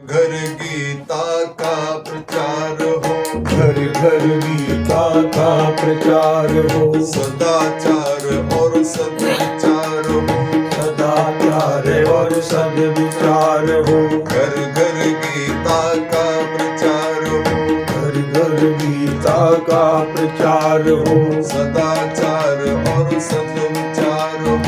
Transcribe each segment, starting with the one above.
घर गीता का प्रचार हो, घर घर गीता का प्रचार हो, सदाचार और सद्विचार हो, सदाचार और सद्विचार हो। घर घर गीता का प्रचार हो, घर घर गीता का प्रचार हो, सदाचार और सद्विचार हो,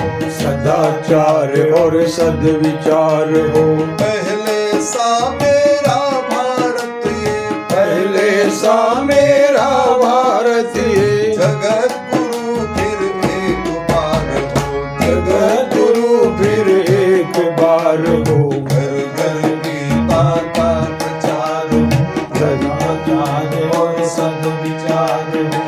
सदाचार और सद्विचार हो। पहले सा मेरा भारत ये, पहले सा मेरा भारत ये, जगत गुरु फिर एक बार हो, जगत गुरु फिर एक बार हो। घर घर गीता का प्रचार हो, सदाचार और सद्विचार हो।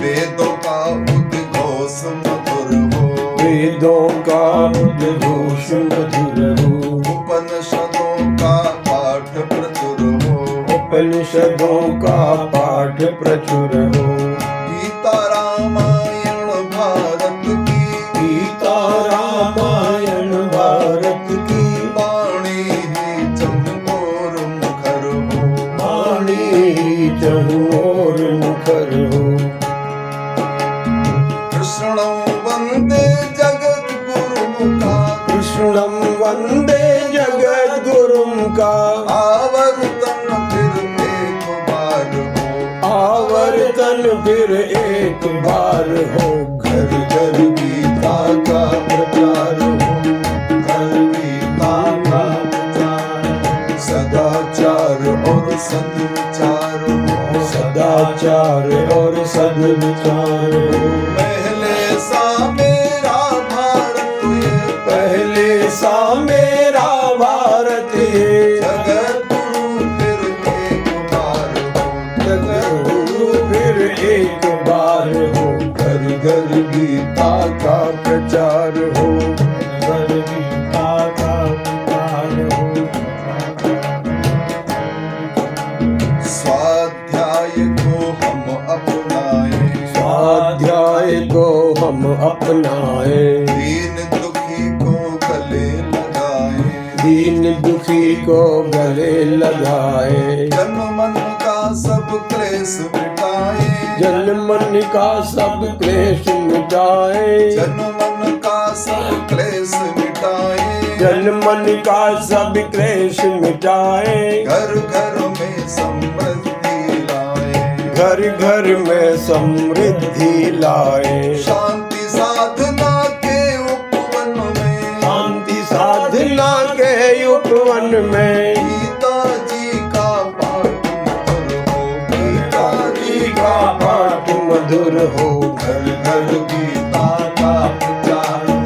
वेदों का उद्घोष मधुर हो, वेदों का उद्घोष मधुर हो, उपनिषदों का पाठ प्रचुर हो, उपनिषदों का पाठ प्रचुर हो। गीता रामायण भारत की, गीता रामायण भारत की, वाणी ही चमकोर मुखर हो, वाणी चहुओर मुखर हो। कृष्णं वंदे जगत गुरुमुखा, कृष्णं वंदे जगत गुरुं का, आवर्तन फिर एक बार हो, आवर्तन फिर एक बार हो। घर घर गीता का प्रचार हो, घर गीता का प्रचार हो। सदाचार और सद्विचार हो, सदाचार और सद्विचार हो। पहले सा मेरा भारत ये, पहले सा मेरा भारत ये, जगत गुरु फिर एक बार हो, जगत गुरु फिर एक बार हो। घर घर गीता का प्रचार हो, घर गीता का प्रचार हो। स्वाध्याय को हम अपनाए, स्वाध्याय को हम अपनाए, दीन दुखी को गले लगाए, दीन दुखी को गले लगाए। जन मन का सब क्लेश मिटाए, जन मन का सब क्लेश मिटाए, जन मन का सब क्लेश मिटाए, जन मन का सब क्लेश मिटाए। घर घर में समृद्धि लाए, घर घर में समृद्धि लाए। शांति साधना के उपवन में, शांति साधना के उपवन में, गीता जी का पाठ मधुर हो, गीता जी का पाठ मधुर हो। घर घर गीता का प्रचार हो,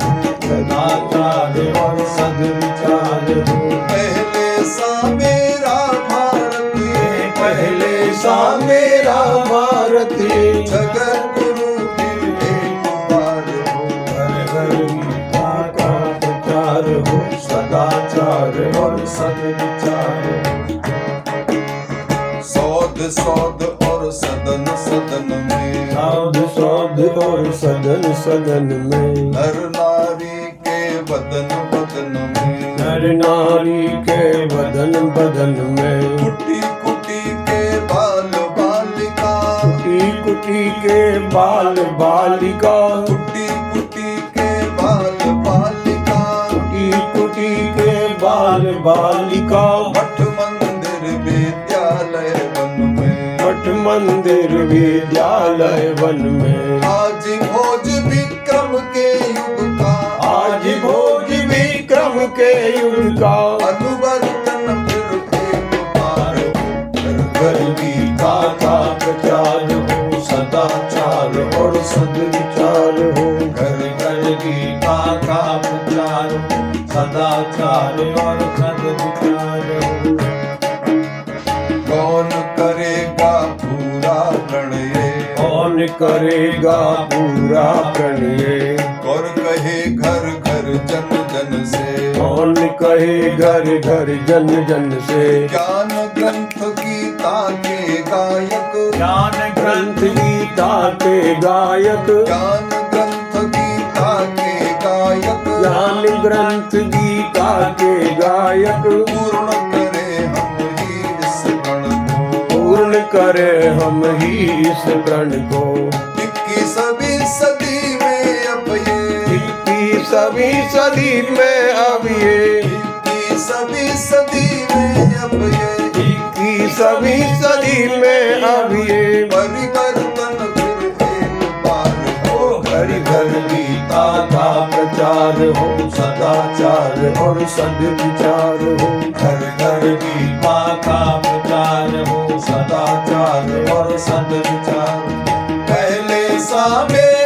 सदाचार और सद्विचार हो। पहले सा मेरा भारत ये, पहले सा मेरा भारत ये, जगत गुरु फिर एक बार हो, घर घर गीता का प्रचार हो, सदाचार और सद्विचार हो। सौद सौद और सदन सदन में, सौद सौद और सदन सदन में, नर नारी के बदन बदन में, नर नारी के बदन बदन में, कुटी कुटी के बाल बालिका, कुटी कुटी के बाल बालिका, कुटी कुटी के बाल बालिका, कुटी कुटी के बाल बालिका। मठ मंदिर विद्यालय वन में, मठ मंदिर विद्यालय वन में, आज भोज विक्रम के युग का, आज भोज विक्रम के युग का, अनुवर्तन फिर एक बार हो, घर गीता का प्रचार हो, सदाचार और सद्विचार हो। घर घर गीता का प्रचार हो, सदाचार और सद्विचार हो। कौन करेगा पूरा प्रणय, कौन करेगा पूरा प्रणय, और कहे घर घर जन जन से, कौन कहे घर घर जन जन से। ज्ञान ग्रंथ गीता के गायक, ज्ञान ग्रंथ गीता के गायक, ज्ञान ग्रंथ गीता के गायक, ज्ञान ग्रंथ गीता गीता के गायक पूर्ण करे हम ही इस गण को। पूर्ण करे हम ही इस गण को। 21वीं सदी में अब ये 21वीं सदी में अब ये 21वीं सदी में अब ये 21वीं सदी में अब ये परिवर्तन फिर एक बार हो। घर घर गीता का प्रचार हो, सदाचार और सद्विचार हो। घर घर गीता का प्रचार हो, सदाचार और सद्विचार। पहले सा मेरा